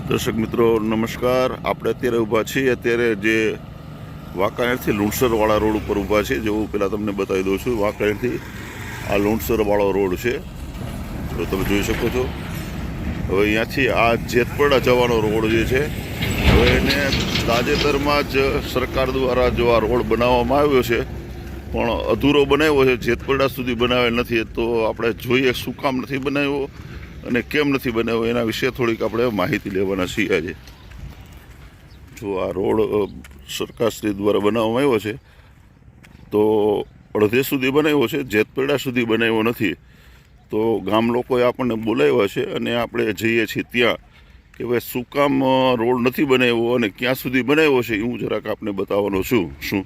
દર્શક મિત્રો નમસ્કાર. આપણે અત્યારે ઊભા છીએ જે વાંકાનેરથી લુણસરવાળા રોડ ઉપર ઊભા છે. જે હું પહેલાં તમને બતાવી દઉં છું. વાંકાનેરથી આ લુણસરવાળો રોડ છે, તો તમે જોઈ શકો છો. હવે અહીંયાથી આ જેતપડા જવાનો રોડ જે છે, હવે એને તાજેતરમાં જ સરકાર દ્વારા જો આ રોડ બનાવવામાં આવ્યો છે, પણ અધૂરો બનાવ્યો છે, જેતપડા સુધી બનાવેલ નથી. તો આપણે જોઈએ શું કામ નથી બનાવ્યો અને કેમ નથી બનાવ્યો, એના વિશે થોડીક આપણે માહિતી લેવાના છીએ આજે. જો આ રોડ સરકારશ્રી દ્વારા બનાવવામાં આવ્યો છે, તો અડધે સુધી બનાવ્યો છે, જેતપડા સુધી બનાવ્યો નથી. તો ગામ લોકોએ આપણને બોલાવ્યા છે અને આપણે જઈએ છીએ ત્યાં કે ભાઈ શું કામ રોડ નથી બનાવ્યો અને ક્યાં સુધી બનાવ્યો છે, હું જરાક આપને બતાવવાનો છું. શું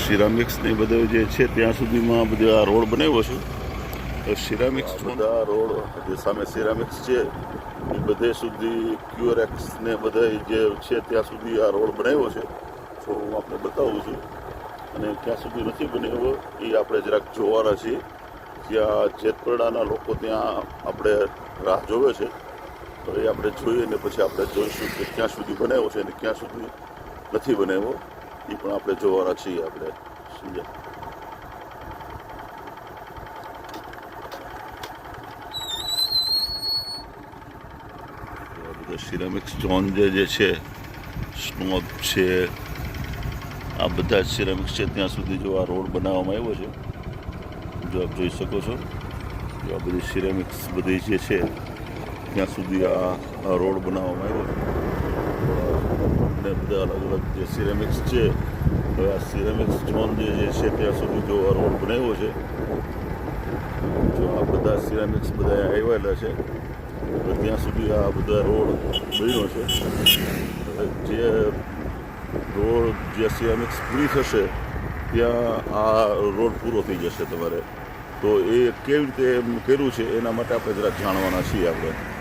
સિરામિક્સ ને બધો જે છે ત્યાં સુધીમાં બધો આ રોડ બનાવ્યો છે. સિરામિક્સ બધા રોડ જે સામે સિરામિક્સ છે એ બધે સુધી ક્યુરેક્સ ને બધા જે છે ત્યાં સુધી આ રોડ બનાવ્યો છે. તો હું આપણે બતાવું છું, અને ક્યાં સુધી નથી બનાવ્યો એ આપણે જરાક જોવાના છીએ. જ્યાં જેતપડાના લોકો ત્યાં આપણે રાહ જોવે છે, તો એ આપણે જોઈએ ને પછી આપણે જોઈશું કે ક્યાં સુધી બનાવ્યો છે અને ક્યાં સુધી નથી બનાવ્યો, એ પણ આપણે જોવાના છીએ. આપણે બધા સિરામિક્સ ઝોન જે છે, સ્નોબ છે, આ બધા જ સિરામિક્સ છે ત્યાં સુધી જો આ રોડ બનાવવામાં આવ્યો છે. જો આપ જોઈ શકો છો, જો આ બધી સિરામિક્સ બધી જે છે ત્યાં સુધી આ રોડ બનાવવામાં આવ્યો છે. બધા અલગ અલગ જે સિરામિક્સ છે, હવે આ સિરામિક્સ ઝોન જે છે ત્યાં સુધી જો આ રોડ બનાવ્યો છે. જો આ બધા સિરામિક્સ બધા આવેલા છે, ત્યાં સુધી આ બધા રોડ બન્યો છે. જે રોડ જે સિરામિક્સ પૂરી થશે ત્યાં આ રોડ પૂરો થઈ જશે તમારે. તો એ કેવી રીતે કર્યું છે એના માટે આપણે જરાક જાણવાના છીએ. આપણે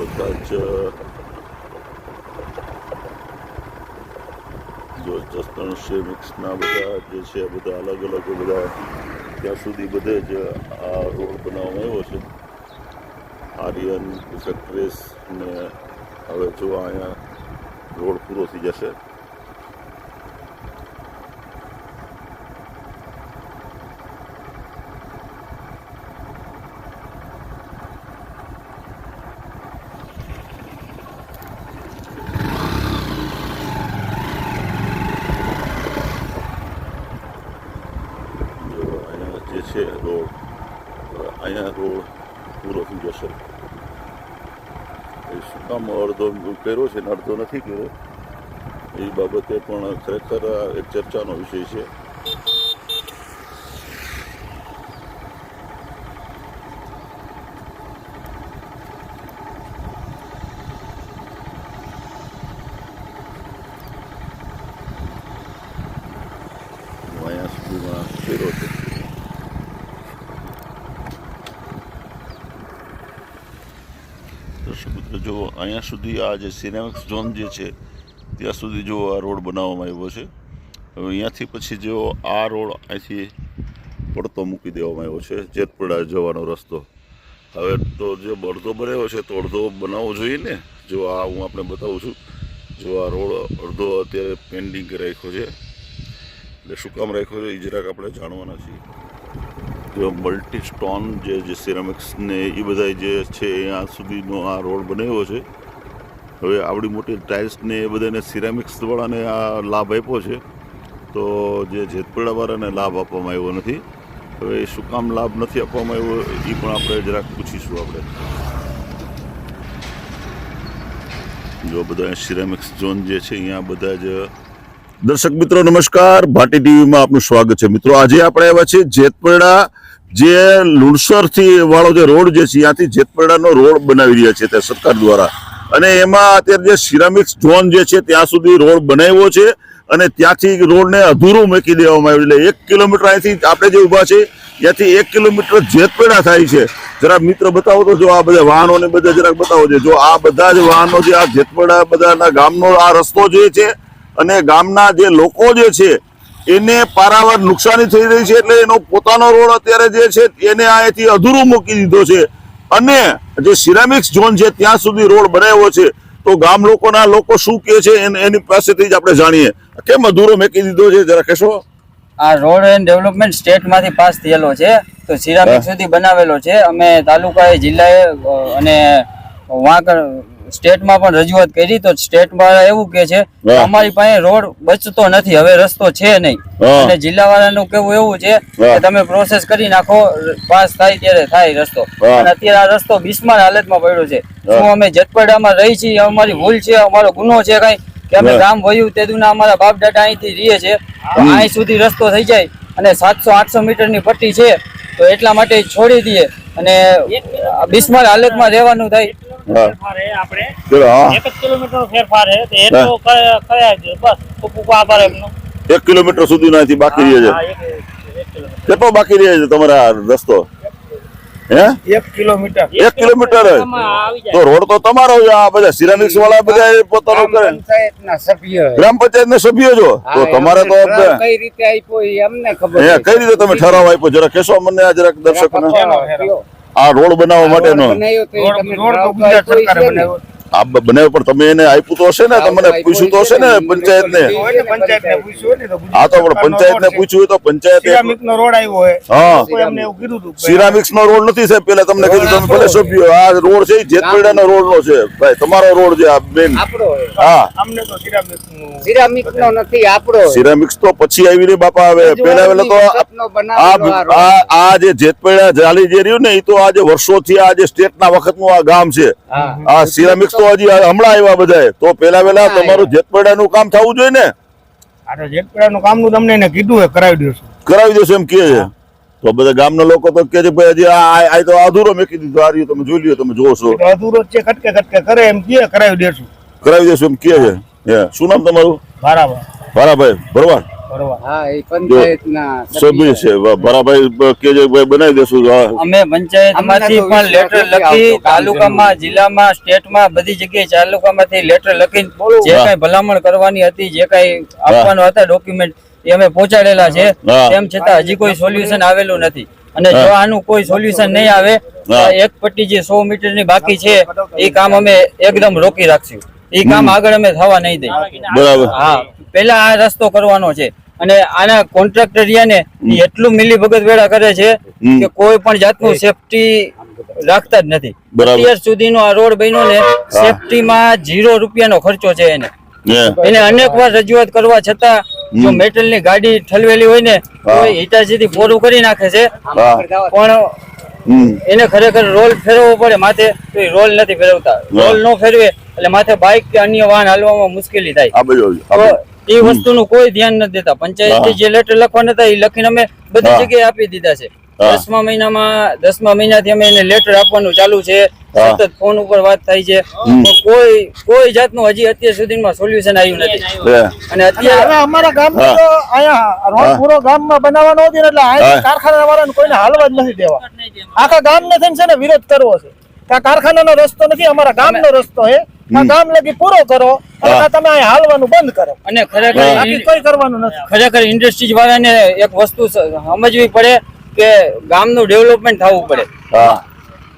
બધા જ જો જસદણ સિરામિક્સના બધા જે છે બધા અલગ અલગ બધા ત્યાં સુધી બધે જ આ રોડ બનાવવામાં આવ્યો છે. આર્યન ફેક્ટરીઝ ને હવે જો અહીંયા રોડ પૂરો થઈ જશે. છે રોડ અહીંયા રોડ પૂરો થઈ જશે. એ શું કામ અડધો કર્યો છે ને અડધો નથી કર્યો, એ બાબતે પણ ખરેખર એક ચર્ચાનો વિષય છે. અહીંયા સુધીમાં કર્યો છે. જો અહીંયા સુધી આ જે સિરામિક્સ ઝોન જે છે ત્યાં સુધી જો આ રોડ બનાવવામાં આવ્યો છે. હવે અહીંયાથી પછી જો આ રોડ અહીંથી પડતો મૂકી દેવામાં આવ્યો છે, જેતપડા જવાનો રસ્તો. હવે તો જે અડધો બનાવ્યો છે તો અડધો બનાવવો જોઈએ ને. જો આ હું આપણે બતાવું છું. જો આ રોડ અડધો અત્યારે પેન્ડિંગ રાખ્યો છે, એટલે શું કામ રાખ્યો છે એ જરાક આપણે જાણવાના છીએ. જો મલ્ટી સ્ટોન જે સિરામિક્સ ને એ બધા જે છે અહીંયા સુધીનો આ રોડ બનાવ્યો છે. હવે આવડી મોટી ટાઇલ્સ ને એ બધાને સિરામિક્સવાળાને આ લાભ આપ્યો છે, તો જે જેતપડાવાળાને લાભ આપવામાં આવ્યો નથી. હવે શું કામ લાભ નથી આપવામાં આવ્યો એ પણ આપણે જરાક પૂછીશું. આપણે જો બધા સિરામિક્સ ઝોન જે છે અહીંયા બધા જ દર્શક મિત્રો નમસ્કાર. ભાટી ટીવીમાં આપનું સ્વાગત છે. મિત્રો આજે આપણે આવ્યા છીએ જેતપડા જે લુણસર થી વાળો જે રોડ જે છે ત્યાંથી જેતપડાનો રોડ બનાવી રહ્યા છે તે સરકાર દ્વારા, અને એમાં અત્યારે જે સિરામિક્સ ઝોન જે છે ત્યાં સુધી રોડ બનાવ્યો છે અને ત્યાંથી રોડને અધૂરું મૂકી દેવામાં આવ્યું. એટલે 1 કિલોમીટર અહીંથી આપણે જે ઊભા છે ત્યાંથી 1 કિલોમીટર જેતપડા થાય છે. જરા મિત્ર બતાવો તો, જો આ બધા વાહનો ને બધા જરાક બતાવો છે. જો આ બધા જ વાહનો જે આ જેતપડા બધાના ગામનો આ રસ્તો જે છે અને ગામના જે લોકો જે છે એને પારાવાર નુકસાની થઈ રહી છે, એટલે એનો પોતાનો રોડ અત્યારે જે છે એને અહીંથી અધૂરું મૂકી દીધો છે. અને જે સિરામિક્સ ઝોન છે ત્યાં સુધી રોડ બનાવ્યો છે. તો ગામ લોકોના લોકો શું કહે છે એની પાસેથી જ આપણે જાણીએ. કેમ અધૂરો મૂકી દીધો છે જરા કહેશો? આ રોડ એન્ડ ડેવલપમેન્ટ સ્ટેટમાંથી પાસ થયેલો છે, તો સિરામિક સુધી બનાવેલો છે. અમે તાલુકાએ, જિલ્લાએ અને વાંકણ સ્ટેટમાં પણ રજૂઆત કરી, તો સ્ટેટમાં એવું કે છે કે અમારી પાસે રોડ બચતો નથી, હવે રસ્તો છે નહીં. અને જિલ્લા વાળાનું કેવું એવું છે કે તમે પ્રોસેસ કરી નાખો, પાસ થાય ત્યારે થાય રસ્તો. અને અત્યારે આ રસ્તો બિસ્માર હાલતમાં પડ્યો છે. શું અમે જેતપડામાં રહી છીએ, અમારી ભૂલ છે, અમારો ગુનો છે કઈ કે અમે ગામ વયું તેદુના અમારા બાપ દાદા અહીંથી રહીએ છે, તો અહીં સુધી રસ્તો થઈ જાય અને 700-800 મીટરની પટ્ટી છે, તો એટલા માટે છોડી દઈએ અને બિસ્માર હાલતમાં રહેવાનું થાય. 1 કિલોમીટર ફેરફાર છે, એટલો કરાય છે બસ. ખૂબ આભાર એમનો. 1 કિલોમીટર સુધી નથી બાકી રહે છે. કેટલો બાકી રહે છે તમારા રસ્તો? હે 1 કિલોમીટર. 1 કિલોમીટર તો રોડ તો તમારો જ. આ બધા સિરામિક્સ વાળા બધા પોતાનો કરે. ગ્રામ પંચાયત ના સભ્યો છો તો તમારે તો કઈ રીતે આપ્યો અમને ખબર. કઈ રીતે તમે ઠરાવ આપ્યો જરા કહેશો મને? આ જરાક દર્શકોને આ રોડ બનાવવા માટેનો આ બનાવ્યો, પણ તમે એને આપ્યું તો હશે ને, તમને પૂછ્યું તો હશે ને પંચાયત ને? હા, તો પણ પંચાયત ને પૂછ્યું તો પંચાયત રોડ આવ્યો હોય. હા, એમને એવું કીધું હતું સિરામિક્સ નો રોડ નથી સાહેબ. પેલા તમને કીધું, તમે ભલે સભ્યો. આ રોડ છે જેતપડા નો રોડ નો છે ભાઈ, તમારો રોડ છે આ બેન. હા, અમને તો સિરામિક નો નથી, આપણો. સિરામિક્સ તો પછી આવી રહી બાપા. હવે પેલા તો આ જે જેતપડા જાલી જે રહ્યું ને, એ તો આજે વર્ષોથી આ જે સ્ટેટ ના વખત નું આ ગામ છે. આ સિરામિક્સ તો હજી હમણાં આવ્યા બધા. તો પેલા તમારું જેતપડા નું કામ થવું જોઈએ ને. આ જેતપડા નું કામ નું તમને એને કીધું કરાવી દેશો એમ કે છે. તો બધા ગામના લોકો તો કે છે ભાઈ હજી આ તો અધૂરો મેકી દીધો. આ રહ્યું તમે જોઈ લ્યો, તમે જોવો છો અધૂરો છે. કટકે કરે એમ કે કરાવી દેશું એમ કે છે. શું નામ તમારું? ભારાભાઈ ભરવાડ. હા, એ પંચાયતના સભ્ય છે. ભારાભાઈ કે છે ભાઈ બનાવી દેશું. અમે પંચાયતમાંથી પણ લેટર લખી, તાલુકામાં, જિલ્લામાં, સ્ટેટમાં, બધી જગ્યાએ તાલુકામાંથી લેટર લખીને જે કઈ ભલામણ કરવાની હતી, જે કઈ આપવાનું હતા ડોક્યુમેન્ટ, એ અમે પહોંચાડેલા છે. તેમ છતાં હજી કોઈ સોલ્યુશન આવેલું નથી. અને જો આનું કોઈ સોલ્યુશન નહીં આવે તો એક પટ્ટી જે 100 મીટરની બાકી છે એ કામ અમે એકદમ રોકી રાખશું. એ કામ આગળ અમે થવા નહીં દઈએ. બરાબર. હા, પેલા આ રસ્તો કરવાનો છે. અને આના કોન્ટ્રાક્ટરિયાને એટલું મિલીભગત વેળા કરે છે કે કોઈ પણ જાતનું સેફટી રાખતા જ નથી. અત્યાર સુધીનો આ રોડ બન્યો ને, સેફટીમાં 0 રૂપિયાનો ખર્ચો છે એને. એને અનેક વાર રજૂઆત કરવા છતાં જો મેટલની ગાડી ઠલવેલી હોય ને તો હિટાચીથી પૂરું કરી નાખે છે, પણ એને ખરેખર રોલ ફેરવવો પડે માથે, તો એ રોલ નથી ફેરવતા. રોલ ન ફેરવે એટલે માથે બાઇક કે અન્ય વાહન હાલવામાં મુશ્કેલી થાય. તો એ વસ્તુનું કોઈ ધ્યાન નથી દેતા. પંચાયતે જે લેટર લખવાના હતા એ લખીને અમે બધી જગ્યાએ આપી દીધા છે. 10મા મહિનાથી અમે એને લેટર આપવાનું ચાલુ છે. સતત ફોન ઉપર વાત થાય છે, કોઈ જાતનું હજી અત્યાર સુધીમાં સોલ્યુશન આવ્યું નથી. અને અત્યારે અમારા ગામમાં તો અહીંયા રોડ પૂરો ગામમાં બનાવવાનો હતો, એટલે અહીંયા કારખાના વાળાને કોઈને હાલવા જ નથી દેવા. આખા ગામને થઈને છે ને વિરોધ કરવો છે. આ કારખાનાનો રસ્તો નથી, અમારા ગામનો રસ્તો છે. આ ગામ લગી પૂરો કરો અને તમે અહીંયા હાલવાનું બંધ કરો. અને ખરેખર કોઈ કરવાનું નથી. ખરેખર ઇન્ડસ્ટ્રીઝ વાળાને એક વસ્તુ સમજવી પડે કે ગામનું ડેવલપમેન્ટ થવું પડે.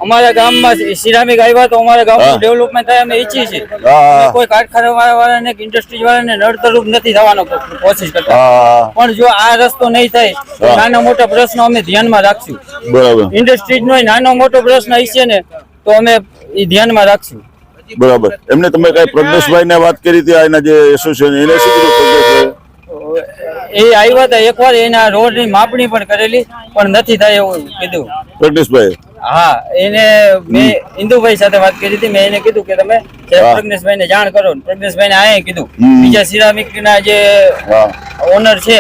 અમારા ગામમાં સિરામિક આવ્યા તો અમારા ગામનું ડેવલપમેન્ટ થાય અમે ઈચ્છીએ છીએ. કોઈ કારખાના વાળાને કે ઇન્ડસ્ટ્રીઝ વાળાને નડતરરૂપ નથી થવાનો કોશિશ કરતા. પણ જો આ રસ્તો નહીં થાય તો નાના મોટા પ્રશ્નો અમે ધ્યાનમાં રાખશું. બરાબર. ઇન્ડસ્ટ્રીઝનો નાનો મોટો પ્રશ્ન હશે ને તો અમે એ ધ્યાનમાં રાખશું. બરાબર. એમને તમે કઈ પ્રજ્ઞેશભાઈ ને વાત કરી હતી એના જે એસોસિએશન, એને શું કીધું? એ આવ્યા હતા એકવાર, એના રોડ ની માપણી પણ કરેલી, પણ નથી થાય એવું કીધું પ્રજ્ઞેશભાઈ. હા, એને મેં ઇન્દુભાઈ સાથે વાત કરી હતી. મેં એને કીધું કે તમે પ્રજ્ઞેશભાઈ ને જાણ કરો. પ્રજ્ઞેશભાઈ ને આયા કીધું. બીજા સિરામિક ના જે ઓનર છે,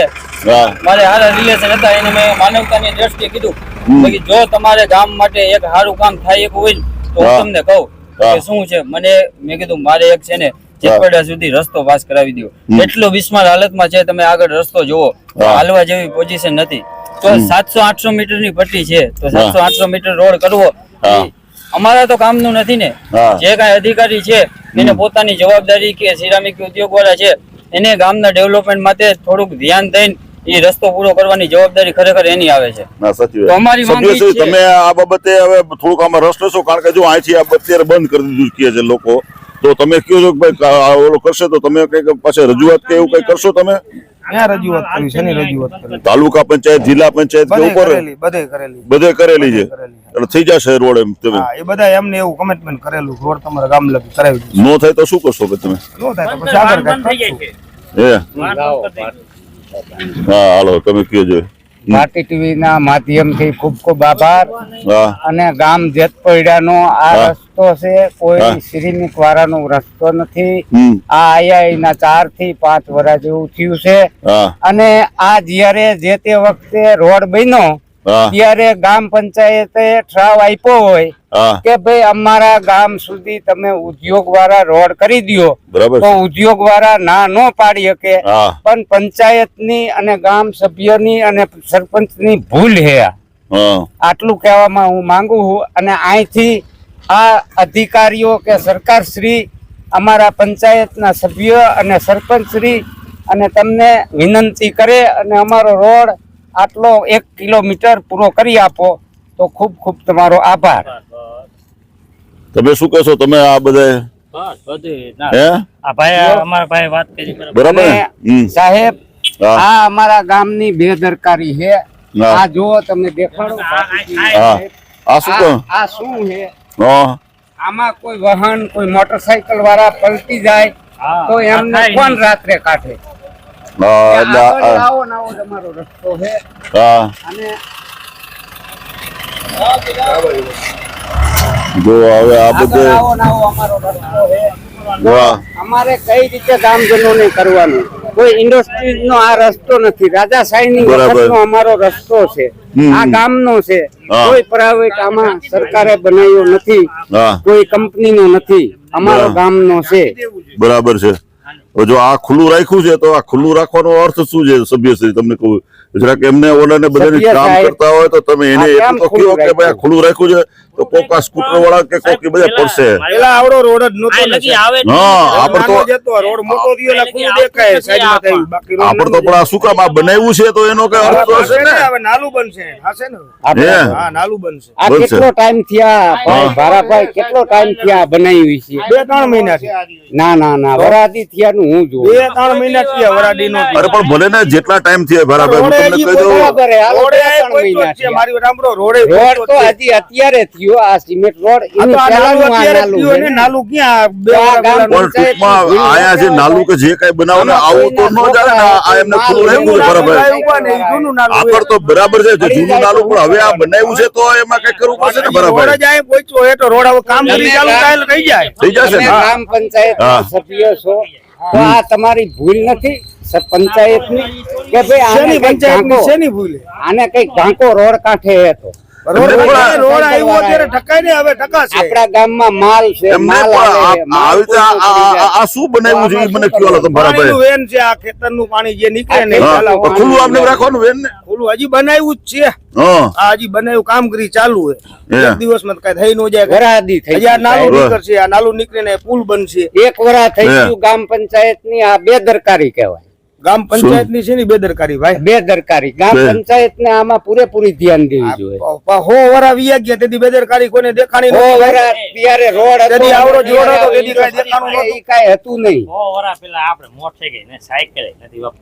મારે સારા રિલેશન હતા, એને મેં માનવતાની દ્રષ્ટિએ કીધું બાકી જો તમારે ગામ માટે એક સારું કામ થાય એક હોય ને તો હું હા. તમને કહું હા. કે શું છે મેં કીધું મારે એક છે ને ચેકપડા સુધી રસ્તો પાસ કરાવી દો એટલો બિસ્માર હાલતમાં છે તમે આગળ રસ્તો જોવો તો હા. હાલવા જેવી પોઝિશન નથી તો 700-800 મીટર ની પટ્ટી છે તો 700-800 મીટર રોડ કરવો હા. એ અમારા તો કામનું નથી ને હા. જે કાંઈ અધિકારી છે એને પોતાની જવાબદારી કે સિરામિક ઉદ્યોગ વાળા છે એને ગામના ડેવલપમેન્ટ માટે થોડુંક ધ્યાન દઈને એ રસ્તો પૂરો કરવાની જવાબદારી ખરેખર એની આવે છે. ના સાચી તો વાત. અમારી માંગ સભ્ય ઈ શ્રી, છે. તમે આ બાબતે હવે થોડુંક આમાં રસ લેશો કારણ કે જો અહીંથી આ અત્યારે બંધ કરી દીધું કહે છે લોકો, તો તમે કહો છો કે ભાઈ આ ઓલો કરશે તો તમે કઈક પાછળ રજૂઆત કે એવું કઈ કરશો તમે? ક્યાં રજૂઆત કરી છે? એની રજૂઆત કરી તાલુકા પંચાયત, જિલ્લા પંચાયત કે ઉપર બધે કરેલી છે એટલે થઈ જશે રોડ એમ તમે? હા, એ બધા એમને એવું કમિટમેન્ટ કરેલું રોડ તમારા ગામ લગી કરાવી દીધું. નો થાય તો શું કરશો ભાઈ તમે? નો થાય તો પછી આગળ કાંઈક કરશું. હા હાલો તમે કહેજો. ભારતી ટીવી ના માધ્યમથી ખૂબ ખૂબ આભાર. હા અને ગામ જેતપોયડાનો આ હા. રસ્તો છે, હા. કોઈ સિરીમિક વાળાનો રસ્તો નથી. હમ આ આયા 4 થી 5 વર્ષ જેવું થયું છે. હા અને આ જ્યારે જે તે વખતે રોડ બન્યો હા ત્યારે ગામ પંચાયતે ઠરાવ આપ્યો હોય હા કે ભાઈ અમારા ગામ સુધી તમે ઉદ્યોગ વાળા રોડ કરી દ્યો, બરાબર તો છે. ઉદ્યોગ વાળા ના નો પાડી શકે. હા પણ પંચાયતની અને ગામ સભ્યોની અને સરપંચની ભૂલ છે આ. હા આટલું કહેવામાં હું માંગુ છું. અને અહીંથી આ અધિકારીઓ કે સરકાર શ્રી અમારા પંચાયતના સભ્ય અને સરપંચ શ્રી અને તમને વિનંતી કરે અને અમારો રોડ આટલો 1 કિલોમીટર પૂરો કરી આપો તો ખૂબ ખૂબ તમારો આભાર. તમે શું કહેશો? તમે આ બધા હે બરાબર ને? અને સાહેબ, હા આ અમારા ગામની બેદરકારી છે. હા. આ જુઓ તમે દેખાડો. હા આ શું કહો? આ શું છે? હા આમાં કોઈ વાહન, કોઈ મોટરસાયકલ વાળા પલટી જાય તો એમને કોણ રાત્રે કાઢે? હા એટલે આગળ આ- આવો ને આવો તમારો રસ્તો છે. હા અને જો હવે આ આગળ બધે આવો ને આવો અમારો રસ્તો છે. વાહ અમારે કઈ રીતે ગામજનોને કરવાનું? કોઈ ઇન્ડસ્ટ્રીઝ નો આ રસ્તો નથી. રાજાશાહીની બરાબર. વખતનો અમારો રસ્તો છે. આ ગામનો છે. હા. કોઈ પ્રાઇવેટ આમાં સરકારે બનાવ્યો નથી, હા કોઈ કંપનીનો નથી. અમારો બરાબર. ગામનો છે. બરાબર છે. હવે જો આ ખુલ્લું રાખ્યું છે તો આ ખુલ્લું રાખવાનો અર્થ શું છે સભ્યશ્રી? તમને કહું જરાક એમને ઓલાને બધાને સભ્ય કામ સાહેબ, કરતા હોય તો તમે એને આ એટલું કેમ તો કહો ખુલ્લું કે ભાઈ આ રાખ્યું? ખુલ્લું રાખ્યું છે તો કોક આ સ્કૂટર વાળા કે કોક એ બધા પડશે. પેલા આવડો રોડ જ નહોતો ને સાહેબ. હા આપણે તો નાનો જ હતો. રોડ મોટો થયો એટલે ખુલ્લું દેખાય સાઈડમાં થયું. બાકી રોડ આપણે તો પણ આ શું કામ આ બનાવ્યું છે તો એનો કઈ અર્થ તો હશે ને? હવે નાલું બનશે. હશે ને? આપણે હે? હા, નાલું બનશે. આ બનશે. કેટલો ટાઈમ થયા ભાઈ ભારાભાઈ? કેટલો ટાઈમ થયા બનાવી છે? 2-3 મહિના થી. ના વરાદી થયાનું હું જોઉં. 2-3 મહિના થયા વરાડીનો. અરે પણ ભલે ને જેટલા ટાઈમ થયા બરાબર હું રોડે તમને હજી કહી દઉં. બરાબર હે, હાલો રોડે 2-3 પહોંચ્યો જ મહિના છે. થયા. મારી સાંભળો, રોડે રોડ તો પહોંચ્યો જ છે. હજી અત્યારે થયો. આ સિમેન્ટ રોડ આ એની તો આ પહેલાનું નાલું આ અત્યારે નાલું થયું છે ને. ને. નાલું ક્યાં? બે તો આ વાર ગામ પેલા પણ ટૂંકમાં આયા જે નાલું કે જે કઈ બનાવો ને આવું તો ન જાય ને આ એમને ખુલ્લું રાખ્યું છે બરાબર. આવ્યું ને, એ જૂનું નાલું આગળ તો બરાબર છે જે જૂનું નાલું પણ હવે આ બનાવ્યું છે તો એમાં કઈ કરવું પડશે ને બરાબર. રોડ જ અહીં પહોંચ્યો હે તો રોડ હવે કામગીરી ચાલુ થાય એટલે થઈ જાય. થઈ જશે તમે ને? ગ્રામ પંચાયત હા. સભ્ય છો તો આ તમારી ભૂલ નથી પંચાયતની કે ભાઈ આને શેની કંઈક પંચાયતની ઢાંકો, શેની ભૂલ? આને કઈક ઢાંકો રોડ કાંઠે હતો. રોડ એમને પહોંચ્યો, પણ રોડ આવ્યો અત્યારે ઠકાય ને, હવે ટકાશે. આપણા ગામમાં માલ છે, એમને માલ પણ આવે છે, માલ આવી રીતે પૂરો કરી જાય. આ શું બનાવ્યું છે એ મને કયો હાલો તમે બરાબર. પાણીનું વેન છે, આ ખેતરનું પાણી જે નીકળે ને એ હા ચાલે. તો ખુલ્લું આમને રાખવાનું બેન ને. ખુલ્લું હજી બનાવ્યું જ છે. હા આ હજી બનાવ્યું, કામગીરી ચાલુ છે. હે. એક દિવસમાં તો કઈ થઈ ન જાય. વરાદી થઈ હજી આ ગઈ નાલું સાહેબ. નીકળશે, આ નાલું નીકળીને પુલ બનશે. એક વરા થઈ હે. ગયું ગામ પંચાયતની. આ બેદરકારી કહેવાય. ગામ પંચાયતની છે ને બેદરકારી ભાઈ. બેદરકારી. ગામ હે. પંચાયતને આમાં પૂરેપૂરી ધ્યાન દેવી જોઈએ. હો વરા વીયા ગયા તેથી બેદરકારી કોઈને દેખાણી ઓ નથી. વરા ત્યારે રોડ હતો, તેથી આવડો અને જોડ હતો, ત્યારે તેથી કાંઈ દેખાણું નહોતું. ઈ કાંઈ હતું નહીં.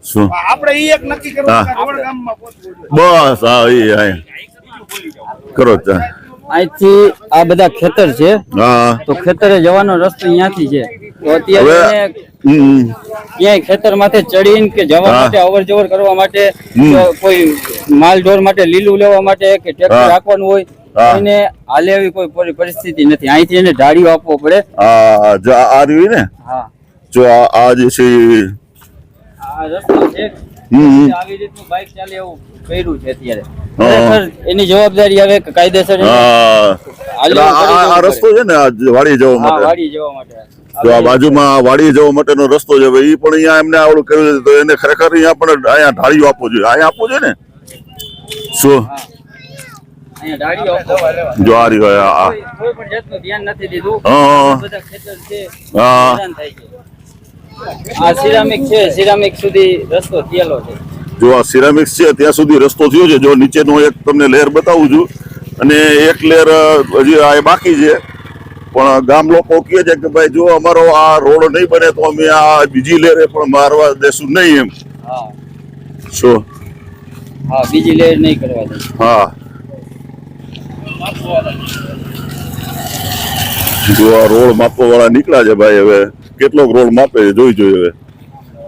શું આપણે ઈ એક નક્કી કરવું હા. કે આ રોડ ગામમાં પહોંચવું જોઈએ. બસ હા એ હા કરો ત્યાં. અહીંથી આ બધા ખેતર છે હા તો ખેતરે જવાનો રસ્તો અહીંયાથી છે તો અત્યારે હવે એને હમ. ક્યાંય ખેતર માથે ચડીને કે જવા હા. માટે અવર જવર કરવા માટે હમ. તો કોઈ માલ ઢોર માટે લીલું લેવા માટે કે ટ્રેક્ટર હા. રાખવાનું હોય હા. એને હાલે એવી કોઈ પરિસ્થિતિ નથી. અહીંથી એને ઢાળીઓ આપવો પડે. આ જો આ રહ્યું ને હા જો આ જે છે એ આ રસ્તો છે હમ. આવી રીતનું બાઇક ચાલે એવું કર્યું છે અત્યારે. ખરેખર એની જવાબદારી આવે કે કાયદેસર એને હા એટલે આ રસ્તો છે ને આ વાડી જવા હા, માટે, વાડી જવા માટે જો આ બાજુમાં વાડી જવા માટેનો રસ્તો છે, એ પણ અહીંયા એમને આવડું કર્યું છે, તો એને ખરેખર અહીંયા પણ અહીંયા ઢાળીઓ આપવું જોઈએ, અહીંયા આપવું જોઈએ ને શું અહીંયા ડાળીઓ આપો. જો આ રહ્યો આ કોઈ પણ જાતનું ધ્યાન નથી દીધું. હા. બધા ખેતર છે, હા. હેરાન થાય છે. આ સિરામિક છે, સિરામિક સુધી રસ્તો થયેલો છે. જો આ સિરામિક્સ છે ત્યાં સુધી રસ્તો થયો છે, જો નીચેનો એક તમને લેયર બતાવું છું અને એક લેયર હજી આ બાકી છે, પણ ગામ લોકો કહે છે કે ભાઈ જો અમારો આ રોડ નહીં બને તો અમે આ બીજી લેયરે પણ મારવા દેશું નહીં એમ. હા શું હા, બીજી લેર નહીં કરવા દે. હા જો આ રોડ માપવા વાળા નીકળ્યા છે ભાઈ, હવે કેટલોક રોડ માપે છે જોઈ હવે.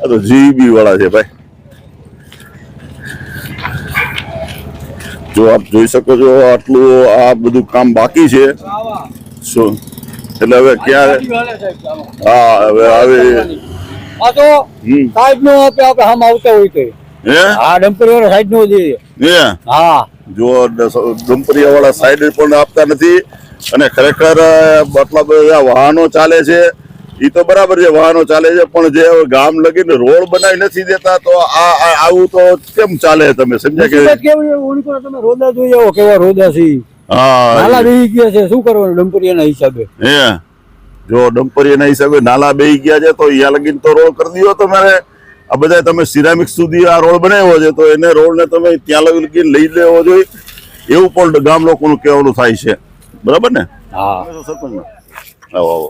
આ તો જીબી વાળા છે ભાઈ, જો આપ જોઈ શકો છો આટલું આ બધું કામ બાકી છે. શું એટલે હવે ક્યારે હા હવે આવે આ તો હમ સાઈડ નો આપે આપણે આમ આવતા હોય તો હે આ ડમ્પર વાળો સાઈડ નો દે. હે હા જો ડમ્પરિયા વાળા સાઈડ પણ આપતા નથી અને ખરેખર આટલા બધા વાહનો ચાલે છે એ તો બરાબર છે, વાહનો ચાલે છે, પણ જે ગામ લગીને રોડ બનાવી નથી દેતા તો આ આવું તો કેમ ચાલે? તમે સમજ્યા કે કેવું એવું તમે રોદા જોઈ આવો કેવા રોદા છે. હા નાલા બેહી ગયા છે, શું કરવાનું ડમ્પરિયાના હિસાબે. હે જો ડમ્પરિયાના હિસાબે નાલા બેહી ગયા છે તો અહીંયા લગીને તો રોડ કરી દીધો તમારે. આ બધા તમે સિરામિક સુધી આ રોડ બનાવ્યો છે તો એને રોડ ને તમે ત્યાં લગીને લઈ લેવો જોઈએ એવું પણ ગામ લોકોનું કહેવાનું થાય છે, બરાબર ને? હા સરપંચ આવો આવો.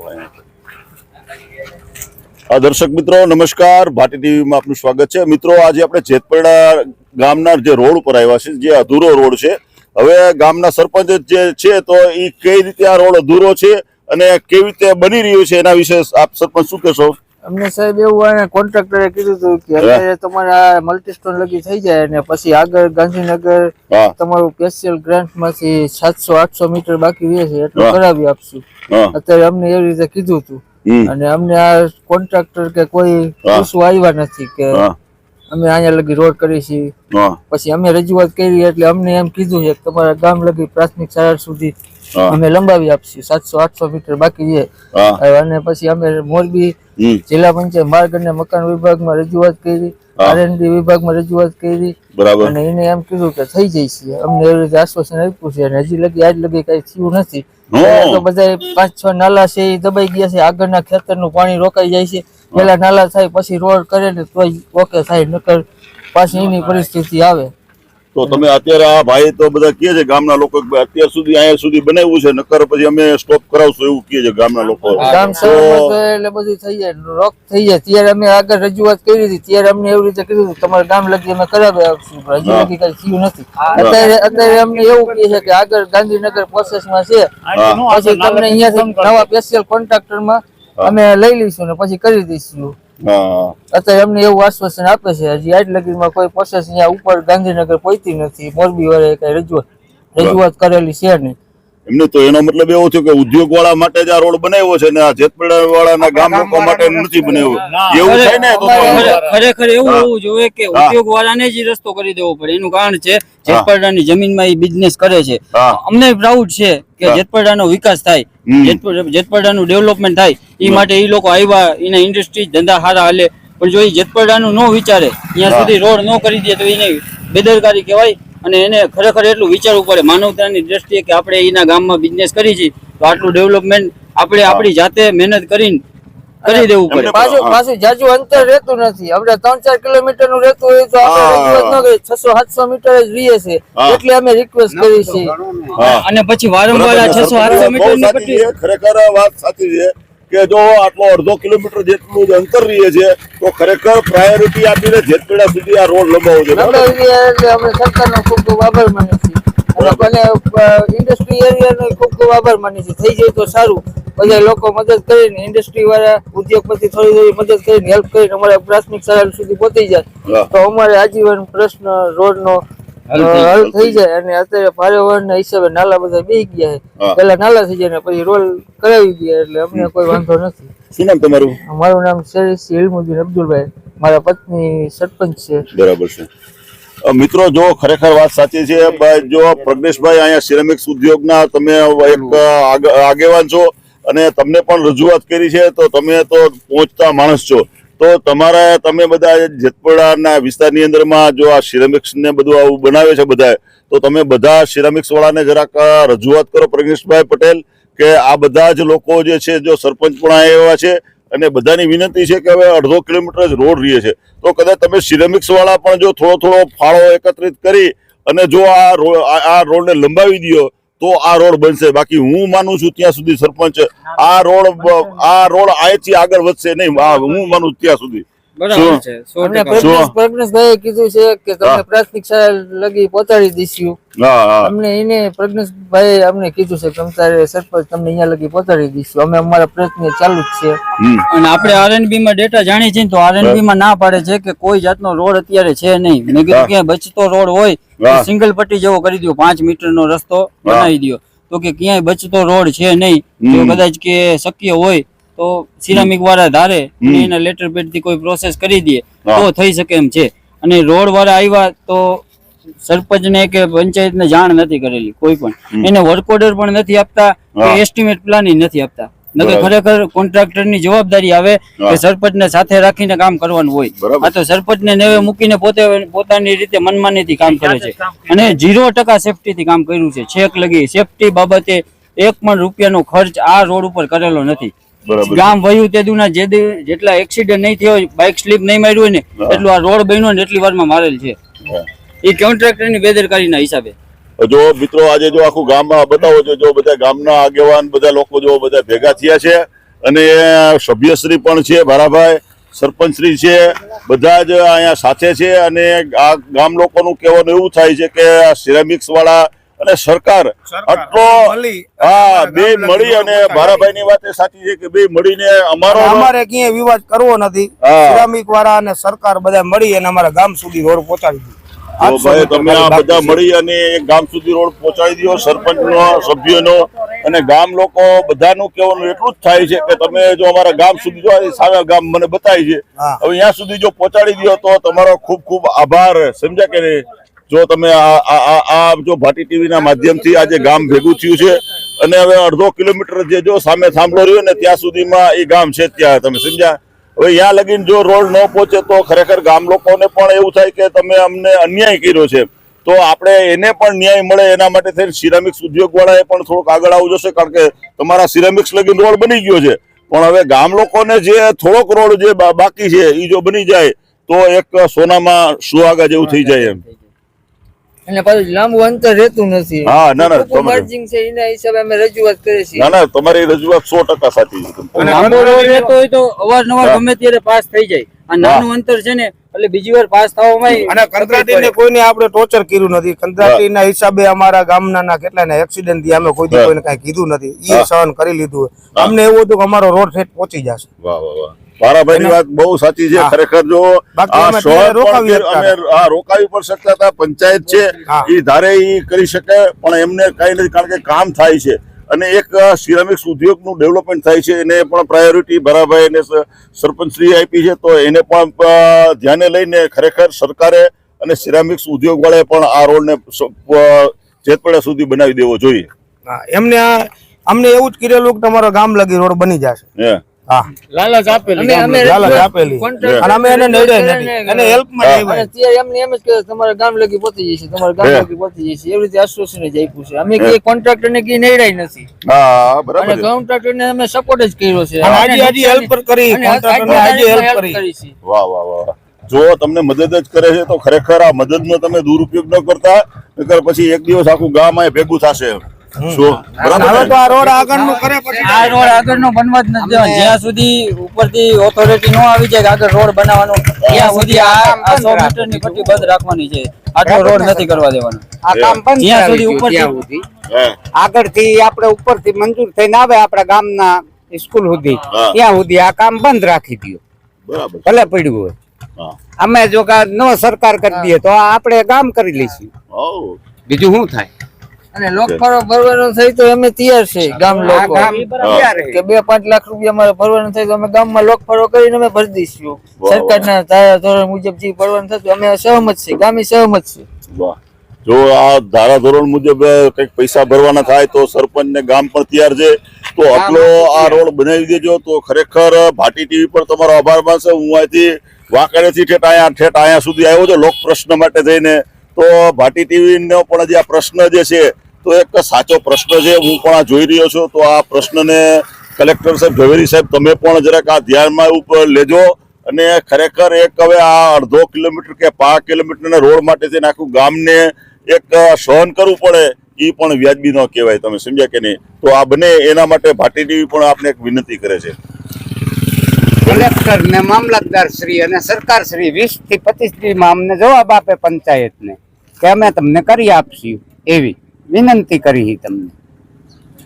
આ દર્શક મિત્રો નમસ્કાર, ભાટી ટીવીમાં આપનું સ્વાગત છે. મિત્રો આજે આપણે જેતપરડા ગામના જે રોડ ઉપર આવ્યા છે, જે અધૂરો રોડ છે. હવે ગામના સરપંચ જે છે તો એ કઈ રીતે આ રોડ અધૂરો છે અને કેવી રીતે બની રહ્યો છે એના વિશે આપ સરપંચ શું કહેશો? અમને સાહેબ એવું કોન્ટ્રાક્ટરે કીધું હતું કે અત્યારે તમારા મલ્ટીસ્ટોન લગી થઈ જાય અને પછી આગળ ગાંધીનગર હા તમારું સ્પેશિયલ ગ્રાન્ટ માંથી 700-800 મીટર બાકી રહે છે એટલું હા. કરાવી આપશું. હા અત્યારે અમને એવી રીતે કીધું હતું હમ અને અમને આ કોન્ટ્રાક્ટર કે કોઈ હા. પૂછવા આવ્યા નથી કે હા અમે અહીંયા લગી રોડ કરી છીએ. હા પછી અમે રજૂઆત કરી એટલે અમને એમ કીધું છે કે તમારા ગામ લગી પ્રાથમિક શાળા સુધી હા અમે લંબાવી આપશું. 700-800 મીટર બાકી છે. હા અને પછી અમે મોરબી હમ જિલ્લા પંચાયત માર્ગ અને મકાન વિભાગમાં રજૂઆત કરી, હા. આરએનડી વિભાગમાં રજૂઆત કરી બરાબર. અને એને એમ કીધું કે થઈ જશે. અમને એવી રીતે આશ્વાસન આપ્યું છે અને હજી લગી આજ લગી કઈ થયું નથી. પહેલા તો બધા 5-6 નાલા છે એ દબાઈ ગયા છે, આગળના ખેતરનું પાણી રોકાઈ જાય છે. પેલા નાલા થાય પછી રોડ કરે ને તોય ઓકે થાય, નકર પાછી એની પરિસ્થિતિ આવે. તો તમે અત્યારે આ ભાઈ તો બધા કહે છે ગામના લોકો કે ભાઈ અત્યાર સુધી અહીંયા સુધી બનાવ્યું છે, નકર પછી અમે સ્ટોપ કરાવશું એવું કહે છે ગામના લોકો. ગામ સલામત હોય એટલે બધું થઈ જાય, રોક થઈ જાય. ત્યારે અમે આગળ રજૂઆત કરી હતી, ત્યારે અમને એવી રીતે કીધું હતું તમારા ગામ લગી અમે કરાવી આપશું, પણ હજી લગી કઈ થયું નથી. અત્યારે અમને એવું કહે છે કે આગળ ગાંધીનગર પ્રોસેસમાં છે, પછી તમને અહીંયાથી નવા સ્પેશિયલ કોન્ટ્રાક્ટરમાં અમે લઈ લઈશું ને પછી કરી દઈશું. હા અત્યારે અમને એવું આશ્વાસન આપે છે. હજી આજ લગીમાં કોઈ પ્રોસેસ અહીંયા ઉપર ગાંધીનગર પહોંચી નથી. મોરબી વાળાએ કઈ રજૂઆત કરેલી છે નહીં. એમને તો એનો મતલબ એવો થયો કે ઉદ્યોગ વાળા માટે જ આ રોડ બનાવ્યો છે ને આ જેતપડા વાળાના ગામ લોકો માટે નથી બનાવ્યો એવું થાય ને? તો ખરેખર એવું હોવું જોઈએ કે ઉદ્યોગ વાળાને જ રસ્તો કરી દેવો પડે. એનું કારણ છે જેતપરડાની જમીનમાં એ બિઝનેસ કરે છે. અમને પ્રાઉડ છે કે જેતપરડાનો વિકાસ થાય, જેતપરડાનું ડેવલપમેન્ટ થાય. એ માટે એ લોકો આવ્યા, એના ઇન્ડસ્ટ્રી ધંધા સારા હાલે. પણ જો એ જેતપરડાનું ન વિચારે, ત્યાં સુધી રોડ ન કરી દે તો એને બેદરકારી કહેવાય. અને એને ખરેખર એટલું વિચારવું પડે માનવતાની દ્રષ્ટિએ કે આપણે એના ગામમાં બિઝનેસ કરી છે તો આટલું ડેવલપમેન્ટ આપણે આપણી જાતે મહેનત કરીને કરી દેવું પડે. પાછું જાજુ અંતર રહેતું નથી. આપણે 3-4 કિલોમીટર નું રહેતું હોય તો આપણે રજૂઆત ન કરી, 600-700 મીટર જ રહીએ છે એટલે અમે રિક્વેસ્ટ કરી છે. અને પછી વારંવાર 600-700 મીટર ની પટ્ટી ખરેખર વાત સાચી છે કે જો આટલો અડધો કિલોમીટર જેટલું જ અંતર રહીએ છે તો ખરેખર પ્રાયોરિટી આપીને જેતપડા સુધી આ રોડ લંબાવવો જોઈએ. એટલે અમે સરકારનો ખૂબ ખૂબ આભાર માનીએ છીએ અને ઇન્ડસ્ટ્રી એરિયાનો ખૂબ ખૂબ આભાર માનીએ છીએ. થઈ જાય તો સારું. બધા લોકો મદદ કરીને, ઇન્ડસ્ટ્રી વાળા ઉદ્યોગપતિ થોડી મદદ કરીને, હેલ્પ કરીને અમારા પ્રાથમિક શાળા સુધી પહોંચી જાય તો અમારે આજીવન પ્રશ્ન રોડનો હલ થઈ જાય. અને અત્યારે ભારે વહનના હિસાબે નાલા બધા બેસી ગયા છે. પેલા નાલા થઈ જાય ને પછી રોડ કરાવી દે એટલે અમને કોઈ વાંધો નથી. શું નામ તમારું? મારું નામ શેરીફ ઇલ્મુદ્દીન અબ્દુલભાઈ. મારા પત્ની સરપંચ છે. બરાબર છે. મિત્રો જો ખરેખર વાત સાચી છે જો પ્રજ્ઞેશભાઈ અહીંયા સિરામિક્સ ઉદ્યોગના તમે એક આગેવાન છો અને તમને પણ રજૂઆત કરી છે તો તમે તો પહોંચતા માણસ છો તો તમે બધા જેતપુરાના વિસ્તારની અંદરમાં જો આ સિરામિક્સ ને બધું આવું બનાવે છે બધા તો તમે બધા સિરામિક્સ વાળાને જરાક રજૂઆત કરો પ્રજ્ઞેશભાઈ પટેલ કે આ બધા જ લોકો જે છે જો સરપંચ પણ આવ્યા છે અને બધાની વિનંતી છે કે હવે 1.5 કિલોમીટર જ રોડ રહે છે તો કદાચ તમે સિરામિક્સ વાળા પણ જો થોડો ફાળો એકત્રિત કરી અને જો આ રોડને લંબાવી દો તો આ રોડ બનશે બાકી હું માનું છું ત્યાં સુધી સરપંચ આ રોડ અહીંથી આગળ વધશે નહીં હું માનું ત્યાં સુધી બરાબર છે 100% પ્રજ્ઞેશભાઈએ કીધું છે કે તમે પ્રાથમિક શાળા લગી પહોંચાડી દઈશું અમને એને પ્રજ્ઞેશભાઈએ અમને કીધું છે કે તમારે સરપંચ તમને અહીંયા લગી પહોંચાડી દઈશું અમે અમારા પ્રયત્ન ચાલુ જ છે અને આપણે આરએનબી માં ડેટા જાણી છીએ તો આરએનબી માં ના પાડે છે કે કોઈ જાતનો રોડ અત્યારે છે નહીં મેં કીધું કે બચતો રોડ હોય સિંગલ પટ્ટી જેવો કરી દો 5 મીટરનો રસ્તો બનાવી દો તો કે ક્યાંય બચતો રોડ છે નહીં તો કદાચ કે શક્ય હોય તો સિરામિક વાળા ધારે એના લેટર પેડ થી કોઈ પ્રોસેસ કરી દે તો થઈ શકે એમ છે અને રોડ વાળા આવ્યા તો સરપંચ ને કે પંચાયત ને જાણ નથી કરેલી કોઈ પણ એને વર્ક ઓર્ડર પણ નથી આપતા કે એસ્ટિમેટ પ્લાનિંગ નથી આપતા નકર ખરેખર કોન્ટ્રાક્ટર ની જવાબદારી આવે કે સરપંચ ને સાથે રાખીને કામ કરવાનું હોય આ તો સરપંચ ને નેવે મૂકીને પોતાની રીતે મનમાની થી કામ કરે છે અને 0% સેફટી થી કામ કર્યું છે છેક લગી સેફટી બાબતે 1 પણ રૂપિયાનો ખર્ચ આ રોડ ઉપર કરેલો નથી ગામ વયું તેદુના જેટલા એક્સિડન્ટ નહીં થયો બાઇક સ્લીપ નહીં માર્યું હોય ને એટલું આ રોડ બન્યો ને એટલી વારમાં મારેલ છે એ કોન્ટ્રાક્ટર ની બેદરકારીના હિસાબે જો મિત્રો આજે જો આખું ગામમાં બતાવો છો જો બધા ગામના આગેવાન બધા લોકો જો બધા ભેગા થયા છે અને સભ્યશ્રી પણ છે ભારાભાઈ સરપંચશ્રી છે બધા જ અહીંયા સાથે છે અને આ ગામ લોકોનું કહેવાનું એવું થાય છે કે આ સિરામિક્સ વાળા અને સરકાર આટલો બે મળી અને ભારાભાઈ ની વાત એ સાચી છે કે બે મળીને અમારે ક્યાંય વિવાદ કરવો નથી સિરામિક વાળા અને સરકાર બધા મળી અને અમારા ગામ સુધી રોડ પહોંચાડી દીધો ભાઈ તમે આ બધા મળી અને એક ગામ સુધી રોડ પહોંચાડી દો સરપંચનો સભ્યોનો અને ગામ લોકો બધાનું કહેવાનું એટલું જ થાય છે કે તમે જો અમારા ગામ સુધી જો સારા ગામ મને બતાવી છે હવે અહીંયા સુધી જો પહોંચાડી દો તો તમારો ખૂબ ખૂબ આભાર સમજ્યા કે નહીં જો તમે આ જો ભાટી ટીવી ના માધ્યમથી આજે ગામ ભેગું થયું છે અને હવે 1.5 કિલોમીટર જે જો સામે થાંભલો રહ્યો ને ત્યાં સુધીમાં એ ગામ છે ત્યાં તમે સમજ્યા હવે ત્યાં લગીને જો રોડ ન પહોંચે તો ખરેખર ગામ લોકોને પણ એવું થાય કે તમે અમને અન્યાય કર્યો છે તો આપણે એને પણ ન્યાય મળે એના માટે થઈને સિરામિક્સ ઉદ્યોગ વાળાએ પણ થોડુંક આગળ આવવું જોશે કારણ કે તમારા સિરામિક્સ લગીને રોડ બની ગયો છે પણ હવે ગામ લોકોને જે થોડોક રોડ જે બાકી છે એ જો બની જાય તો એક સોનામાં સુહાગા જેવું થઈ જાય એમ અને પાછું લાંબુ અંતર રહેતું નથી માર્જિંગ છે એના હિસાબે અમે રજૂઆત કરીએ છીએ ના તમારી રજૂઆત 100% સાચી છે લાંબો રોડ રહેતો હોય તો અવારનવાર ગમે ત્યારે પાસ થઈ જાય આ નાનું અંતર છે ને એટલે બીજી વાર પાસ થવામાં અને કંત્રાટીને કોઈને આપણે ટોર્ચર કર્યું નથી કંત્રાટીના હિસાબે અમારા ગામના કેટલાના એક્સિડન્ટ થી અમે કોઈ દી કોઈને કઈ કીધું નથી ઈ સહન કરી લીધું અમને એવું હતું કે અમારો રોડ ઠેઠ પહોંચી જશે વાહ વાહ વાહ ભારાભાઈ ની વાત બહુ સાચી છે ખરેખર જો રોકાવી પણ શકતા હતા પંચાયત છે એ ધારે ઈ કરી શકે પણ એમને કઈ નથી કારણ કે કામ થાય છે અને એક સિરામિક્સ ઉદ્યોગનું ડેવલપમેન્ટ થાય છે એને પણ પ્રાયોરિટી ભારાભાઈ ને સરપંચશ્રી આપી છે તો એને પણ ધ્યાને લઈને ખરેખર સરકારે અને સિરામિક્સ ઉદ્યોગ વાળાએ પણ આ રોડને જેતપડા સુધી બનાવી દેવો જોઈએ એમને અમને એવું જ કરેલું કે તમારો ગામ લગી રોડ બની જશે લાલચ આપેલી અને અમે એને નડ્યા નથી એને હેલ્પ માં આવ્યા ત્યારે એમને એમ જ કે તમારા ગામ લગી પહોંચી જશે તમારા ગામ લગી પહોંચી જશે એવી રીતે આશ્વાસન જ આપ્યું છે અમે કે કોન્ટ્રાક્ટર ને કી નડ્યા નથી અને કોન્ટ્રાક્ટર ને અમે સપોર્ટ જ કર્યો છે આજે હેલ્પ કરી કોન્ટ્રાક્ટર ને આજે હેલ્પ કરી વાહ વાહ વાહ જો તમને મદદ જ કરે છે તો ખરેખર આ મદદનો તમે દુરુપયોગ ન કરતા નકર પછી એક દિવસ આખું ગામ આ ભેગું થશે જ્યાં સુધી ઉપરથી ઓથોરિટી નો આવી જાય આગળ રોડ બનાવવાનો ત્યાં સુધી આ 100 મીટર ની પટ્ટી બંધ રાખવાની છે આટલો રોડ નથી કરવા દેવાનો આ કામ બંધ જ્યાં સુધી ઉપરથી આગળથી આપણે ઉપરથી મંજૂર થઈને આવે આપણા ગામના સ્કૂલ સુધી ત્યાં સુધી આ કામ બંધ રાખી દો બરાબર ભલે પડ્યું હોય અમે જો નો સરકાર કરી દઈએ તો આપણે ગામ કરી લઈશું બીજું શું થાય અને લોકફાળો ભરવાનો થાય તો અમે તૈયાર છે ગામ આ લોકો ગામ તૈયાર છે. કે 2-5 લાખ રૂપિયા અમારે ભરવાનું થાય તો અમે ગામમાં લોકફાળો કરીને અમે ભરી દઈશું સરકારના ધારા ધોરણ મુજબ જે ભરવાનું થતું અમે સહમત છીએ ગામી સહમત છે. વાહ. જો આ ધારાધોરણ મુજબ કંઈક પૈસા ભરવાના થાય તો સરપંચ ને ગામ પણ તૈયાર છે. તો આટલો આ રોડ બનાવી દેજો તો ખરેખર ભાટી ટીવી પર તમારો આભાર માનશે. હું અહીંથી વાંકાનેરથી ઠેઠ અહીંયા સુધી આવ્યો છું લોક પ્રશ્ન માટે થઈને. તો ભાટી ટીવી નો પણ જે આ પ્રશ્ન જે છે તો એક સાચો પ્રશ્ન છે. હું પણ આ જોઈ રહ્યો છું. તો આ પ્રશ્નને કલેક્ટર સાહેબ ઝવેરી સાહેબ તમે પણ જરાક આ ધ્યાનમાં ઉપર લેજો અને ખરેખર એક હવે આ 1.5 કિલોમીટર કે 5 કિલોમીટરના રોડ માટે થઈને આખું ગામને એક સહન કરવું પડે એ પણ વ્યાજબી ન કહેવાય. તમે સમજ્યા કે નહીં? તો આ બને એના માટે ભાટી ટીવી પણ આપને એક વિનંતી કરે છે. કલેક્ટર ને મામલતદાર શ્રી અને સરકાર શ્રી 20 થી 25 દીમાં અમને જવાબ આપે પંચાયત ને કે અમે તમને કરી આપશું એવી વિનંતી કરી તમને.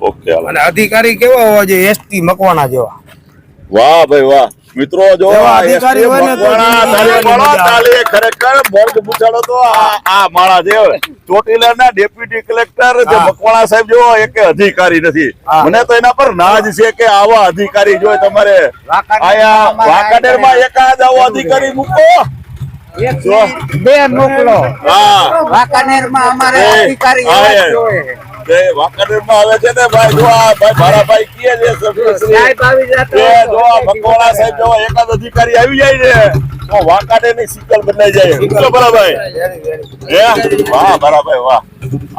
ઓકે હાલો. અને અધિકારી કેવા હોવા જોઈએ એસટી મકવાણા જેવા. વાહ ભાઈ વાહ. મિત્રો જો એવા આ અધિકારી ST હોય ને તો મકવાણા તાળી પાડો, તાળી. ખરેખર મોર્ગ પૂછાડો તો આ માણા જે ચોટીલાના ડેપ્યુટી કલેક્ટર જે મકવાણા સાહેબ જેવો એક અધિકારી નથી. મને તો એના પર નાજ છે કે આવા અધિકારી જોઈએ તમારે આયા વાંકાનેરમાં એકાદ આવો અધિકારી મૂકો. એક બે મોકલો. હા વાંકાનેરમાં અમારે અધિકારી હા, એવા જ એ. જોઈએ. વાંકાનેરમાં આવે છે ને ભાઈ જો આ ભાઈ ભારાભાઈ કહે છે સભ્યશ્રી. સાહેબ આવી જતા કે હોય તો જો આ મકવાણા સાહેબ જેવો એકાદ અધિકારી આવી જાય ને તો વાંકાનેરની સિકલ બદલાઈ જાય. શું બરાભાઈ? હે? વાહ બરાભાઈ વાહ.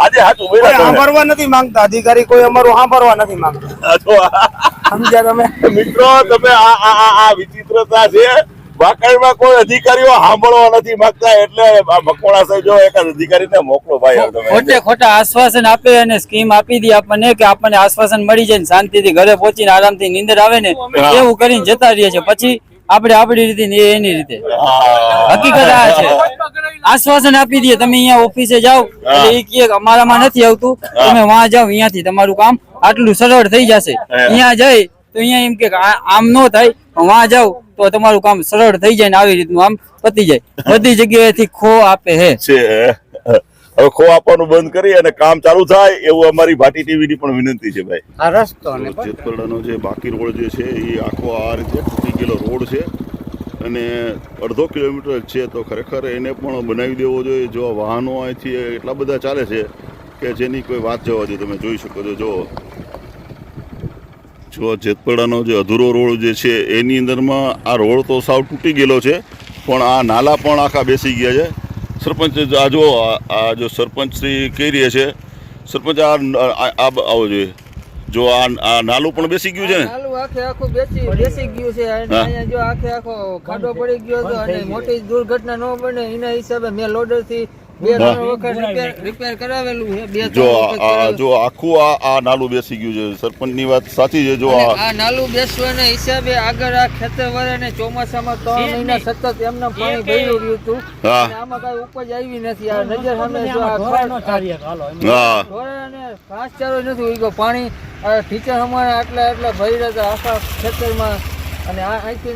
આજે સાચું બોલ્યા તમે. સાંભળવા નથી માંગતા અધિકારી, કોઈ અમારું સાંભળવા નથી માંગતા. આ જો સમજ્યા તમે? મિત્રો તમે આ વિચિત્રતા છે. વાંકાનેરમાં કોઈ અધિકારીઓ સાંભળવા નથી માંગતા એટલે આ મકવાણા સાહેબ જો એકાદ અધિકારીને મોકલો ભાઈ. હવે તમે ખોટે ખોટા આશ્વાસન આપે અને સ્કીમ આપી દી આપણને કે આપણને આશ્વાસન મળી જાય ને શાંતિથી ઘરે પહોંચીને આરામથી નીંદર આવે ને એવું કરીને જતા રહીએ છે. પછી આપણે આપણી રીતે ને એ એની રીતે. હકીકત આ છે. આશ્વાસન આપી દઈએ તમે અહીંયા ઓફિસે જાઓ એટલે એ કહે કે અમારામાં નથી આવતું તમે વહાં જાઓ અહીંયાથી તમારું કામ આટલું સરળ થઈ જશે. અહીંયા જાય તો અહીંયા એમ કે આમ ન થાય વહાં જાઓ તો તમારું કામ સરળ થઈ જાય ને આવી રીતનું આમ પતી જાય. બધી જગ્યાએથી ખો આપે હે છે હવે ખો આપવાનું બંધ કરી અને કામ ચાલુ થાય એવું અમારી ભાટી ટીવી ની પણ વિનંતી છે ભાઈ. આ રસ્તો ને જેતપરડાનો જે બાકી રોડ જે છે એ આખો આ રીતે તૂટી ગયેલો રોડ છે અને 1.5 કિલોમીટર છે. તો ખરેખર એને પણ બનાવી દેવો જોઈએ. જો વાહનો અહીંથી એટલા બધા ચાલે છે કે જેની કોઈ વાત જવા દે. તમે જોઈ શકો છો જો જેતપરડાનો જે અધૂરો રોડ જે છે એની અંદરમાં આ રોડ તો સાવ તૂટી ગયેલો છે પણ આ નાલા પણ આખા બેસી ગયા છે. સરપંચ આ જો સરપંચ શ્રી કહી રહ્યા છે સરપંચ આવો જોઈએ. જો આ નાલું પણ બેસી ગયું છે ને નાલું આખે આખું બેસી ગયું છે અને અહીંયા જો આખે આખો ખાડો પડી ગયો હતો અને મોટી દુર્ઘટના ન બને એના હિસાબે મેં લોડર થી 2-3 વખત રિપેર કરાવેલું છે. 2-3 વખત જો આખું આ નાલું બેસી ગયું છે. સરપંચ ની વાત સાચી છે. જો આ નાલું બેસવાના હિસાબે આગળ આ ખેતરવાળાને ચોમાસામાં 3 મહિના સતત એમને પાણી ભર્યું રહ્યું હતું અને આમાં કઈ ઉપજ આવી નથી. આ નજર સામે જો આ ઢોરાને ઘાસચારો નથી ઉગ્યો. પાણી ટીચર અમારે આટલા ભર્યા હતા આખા ખેતરમાં અને આ અહીંથી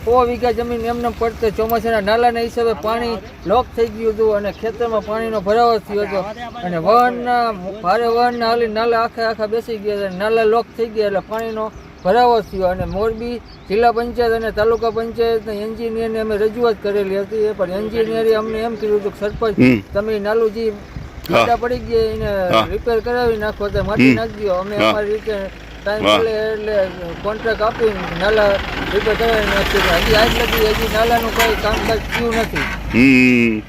100 વીઘા જમીન એમને પડતે ચોમાસાના નાલાના હિસાબે પાણી લોક થઈ ગયું હતું અને ખેતરમાં પાણીનો ભરાવો થયો હતો અને ભારે વહનના હાલી નાલા આખા બેસી ગયા હતા. નાલા લોક થઈ ગયા એટલે પાણીનો ભરાવો થયો અને મોરબી જિલ્લા પંચાયત અને તાલુકા પંચાયતના એન્જિનિયરને અમે રજૂઆત કરેલી હતી. એ પણ એન્જિનિયરે અમને એમ કીધું હતું કે સરપંચ તમે નાલું જે ખાડા પડી ગયા એને રિપેર કરાવી નાખો તો માટી નાખી દો. અમે અમારી રીતે ટાઈમ મળે એટલે કોન્ટ્રાક્ટ આપી નાલા રિપેર કરાવી નાખીએ. હજી આજ લગી હજી નાલાનું કઈ કામકાજ થયું નથી.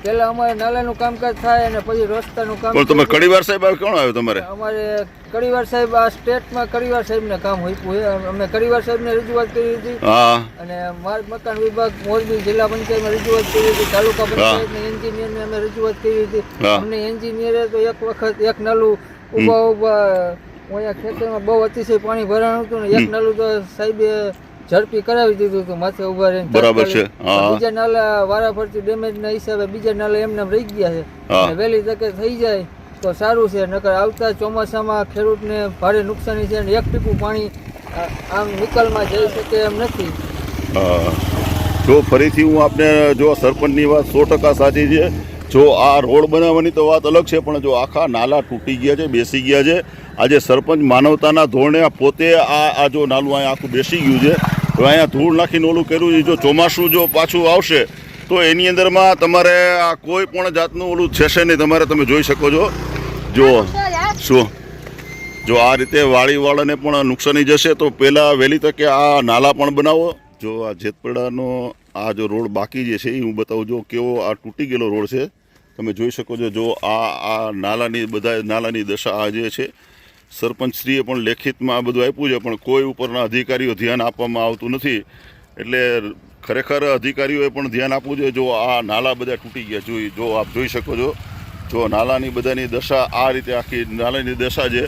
પેલા અમારે નાલાનું કામકાજ થાય અને પછી રસ્તાનું કામ. તમે કડીવાર સાહેબ કોણ આવ્યો તમારે? અમારે કડીવાર સાહેબ આ સ્ટેટમાં કડીવાર સાહેબને કામ હોઈપું. અમે કડીવાર સાહેબને રજૂઆત કરી હતી અને માર્ગ મકાન વિભાગ મોરબી જિલ્લા પંચાયતમાં રજૂઆત કરી હતી. તાલુકા પંચાયતના એન્જિનિયરને અમે રજૂઆત કરી હતી. અમને એન્જિનિયરે તો એક વખત એક નાલું ઉભા અહીંયા ખેતરમાં બહુ અતિશય પાણી ભરાણું હતું ને એક નાલું તો સાહેબે ઝડપી કરાવી દીધું હતું માથે ઉભા રહીને. બરાબર છે. બીજા નાલા વારાફરતી ડેમેજ ના હિસાબે બીજા નાલા એમને રહી ગયા છે અને વહેલી તકે થઈ જાય તો સારું છે. નકર આવતા ચોમાસામાં ખેડૂતને ભારે નુકસાની છે અને એક ટીપું પાણી આમ નિકાલમાં જઈ શકે એમ નથી. જો ફરીથી હું આપને જો સરપંચની વાત 100% સાચી છે. જો આ રોડ બનાવવાની તો વાત અલગ છે, પણ જો આખા નાલા તૂટી ગયા છે, બેસી ગયા છે. આજે સરપંચ માનવતાના ધોરણે પોતે આ જો નાલું અહીંયા આખું બેસી ગયું છે, તો અહીંયા ધૂળ નાખીને ઓલું કર્યું છે. જો ચોમાસું જો પાછું આવશે તો એની અંદરમાં તમારે આ કોઈ પણ જાતનું ઓલું થશે નહીં. તમે જોઈ શકો છો. જો શું જો આ રીતે વાળીવાળાને પણ નુકસાની જશે, તો પહેલાં વહેલી તકે આ નાલા પણ બનાવો. જો આ જેતપડાનો આ જો રોડ બાકી જે છે એ હું બતાવું. જો કેવો આ તૂટી ગયેલો રોડ છે, તમે જોઈ શકો છો. જો આ નાલાની દશા આ જે છે, સરપંચશ્રીએ પણ લેખિતમાં આ બધું આપ્યું છે, પણ કોઈ ઉપરના અધિકારીઓ ધ્યાન આપવામાં આવતું નથી. એટલે ખરેખર અધિકારીઓએ પણ ધ્યાન આપવું જોઈએ. જો આ નાલા બધા તૂટી ગયા, જો આપ જોઈ શકો છો. જો નાલાની બધાની દશા આ રીતે આખી નાલાની દશા છે.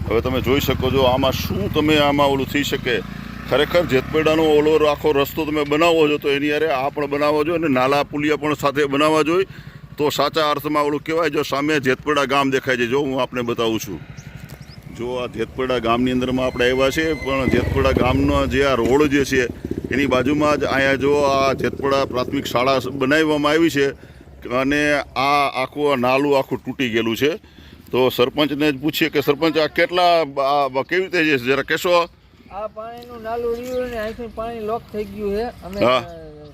હવે તમે જોઈ શકો છો આમાં શું તમે આમાં ઓલું થઈ શકે. ખરેખર જેતપડાનો ઓલો આખો રસ્તો તમે બનાવો છો તો એની અરે આ પણ બનાવવો જોઈએ અને નાલા પુલિયા પણ સાથે બનાવવા જોઈએ, તો સાચા અર્થમાં ઓલું કહેવાય. જો સામે જેતપડા ગામ દેખાય છે, જો હું આપને બતાવું છું. જો આ જેતપડા ગામની અંદરમાં આપણે આવ્યા છે, પણ જેતપડા ગામનો જે આ રોડ જે છે એની બાજુમાં જ અહીંયા જો આ જેતપડા પ્રાથમિક શાળા બનાવવામાં આવી છે, અને આ આખું નાલું આખું તૂટી ગયેલું છે. તો સરપંચને જ પૂછીએ કે સરપંચ આ કેવી રીતે છે, જરા કહેશો. આ પાણીનું નાલું રહ્યું ને અહીંથી પાણી લોક થઈ ગયું છે. અમે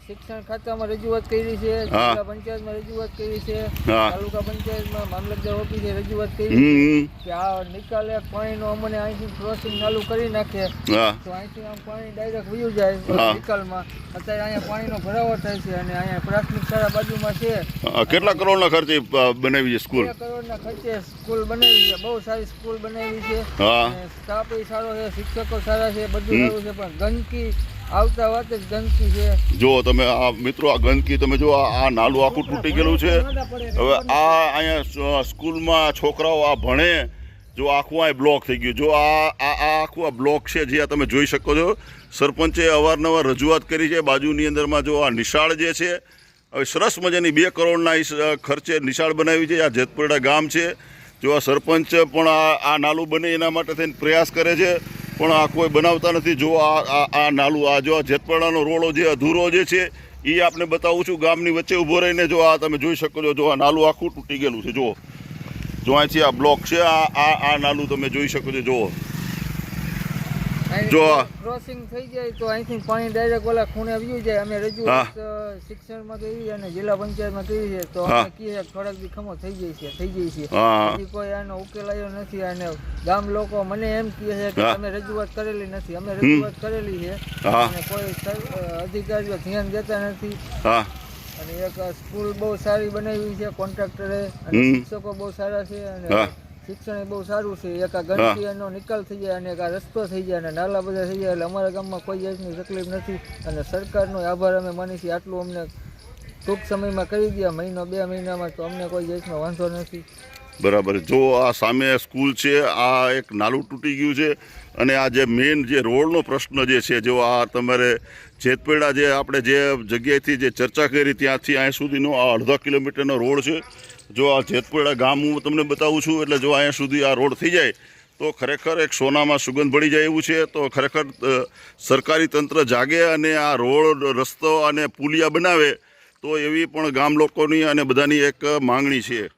શિક્ષણ ખાતામાં રજૂઆત કરી છે, જિલ્લા પંચાયતમાં રજૂઆત કરી છે, તાલુકા પંચાયતમાં મામલતદાર ઓફિસે રજૂઆત કરી છે કે આ નિકાલે પાણીનું અમને અહીંથી ક્રોસિંગ નાલું કરી નાખે તો અહીંથી આમ પાણી ડાયરેક્ટ વયું જાય નિકાલમાં. અત્યારે અહીંયા પાણીનો ભરાવો થાય છે અને અહીંયા પ્રાથમિક શાળા બાજુમાં છે. કેટલા કરોડના ખર્ચે બનાવી છે સ્કૂલ? 2 કરોડના ખર્ચે સ્કૂલ બનાવી છે. બહુ સારી સ્કૂલ બનાવી છે. સ્ટાફ સારો છે, શિક્ષકો સારા છે, બધું સારું છે, પણ ગંદકી આવતા વાત જ ગંદકી છે. જો તમે આ મિત્રો આ ગંદકી તમે જો આ નાલું આખું તૂટી ગયેલું છે. હવે આ અહીંયા સ્કૂલમાં છોકરાઓ આ ભણે, જો આખું આ બ્લોક થઈ ગયું. જો આ આખું આ બ્લોક છે જે તમે જોઈ શકો છો. સરપંચે અવારનવાર રજૂઆત કરી છે. બાજુની અંદરમાં જો આ નિશાળ જે છે, હવે સરસ મજાની 2 કરોડના ખર્ચે નિશાળ બનાવી છે. આ જેતપડા ગામ છે. જો આ સરપંચ પણ આ નાલું બને એના માટે થઈને પ્રયાસ કરે છે, પણ આ કોઈ બનાવતા નથી. જો આ નાલું આ જો આ જેતપડાનો રોડો જે અધૂરો જે છે એ આપને બતાવું છું. ગામની વચ્ચે ઊભો રહીને જો આ તમે જોઈ શકો છો. જો આ નાલું આખું તૂટી ગયેલું છે. જો અહીંથી આ બ્લોક છે, આ નાલું તમે જોઈ શકો છો. જો ક્રોસિંગ થઈ જાય તો અહીંથી પાણી ડાયરેક્ટ ઓલા ખૂણે આવ્યું જાય. અમે રજૂઆત શિક્ષણમાં કરી અને જિલ્લા પંચાયતમાં કરી છે, તો અમે કહીએ થોડાક દી ખમો થઈ જાય છે. હજી કોઈ આનો ઉકેલ આવ્યો નથી. અને ગામ લોકો મને એમ કહે છે કે અમે રજૂઆત કરેલી નથી. અમે રજૂઆત કરેલી છે અને કોઈ અધિકારીઓ ધ્યાન દેતા નથી. અને એક સ્કૂલ બહુ સારી બનાવી છે કોન્ટ્રાક્ટરે, અને શિક્ષકો બહુ સારા છે, અને શિક્ષણ બહુ સારું છે. એક આ ગંદકીનો નિકાલ થઈ જાય અને એક આ રસ્તો થઈ જાય અને નાલા બધા થઈ જાય, એટલે અમારા ગામમાં કોઈ જાતની તકલીફ નથી. અને સરકારનો આભાર અમે માની છીએ. આટલું અમને ટૂંક સમયમાં કરી દે, 1-2 મહિનામાં, તો અમને કોઈ જાતનો વાંધો નથી. બરાબર. જો આ સામે સ્કૂલ છે, આ એક નાલું તૂટી ગયું છે, અને આ જે મેઇન જે રોડનો પ્રશ્ન જે છે, જો આ તમારે જેતપડા જે આપણે જે જગ્યાએથી જે ચર્ચા કરી ત્યાંથી અહીંયા સુધીનો આ 1/2 કિલોમીટરનો રોડ છે. જો આ જેતપડા ગામ હું તમને બતાવું છું, એટલે જો અહીંયા સુધી આ રોડ થઈ જાય તો ખરેખર એક સોનામાં સુગંધ ભળી જાય એવું છે. તો ખરેખર સરકારી તંત્ર જાગે અને આ રોડ રસ્તો અને પુલિયા બનાવે, તો એવી પણ ગામ લોકોની અને બધાની એક માંગણી છે.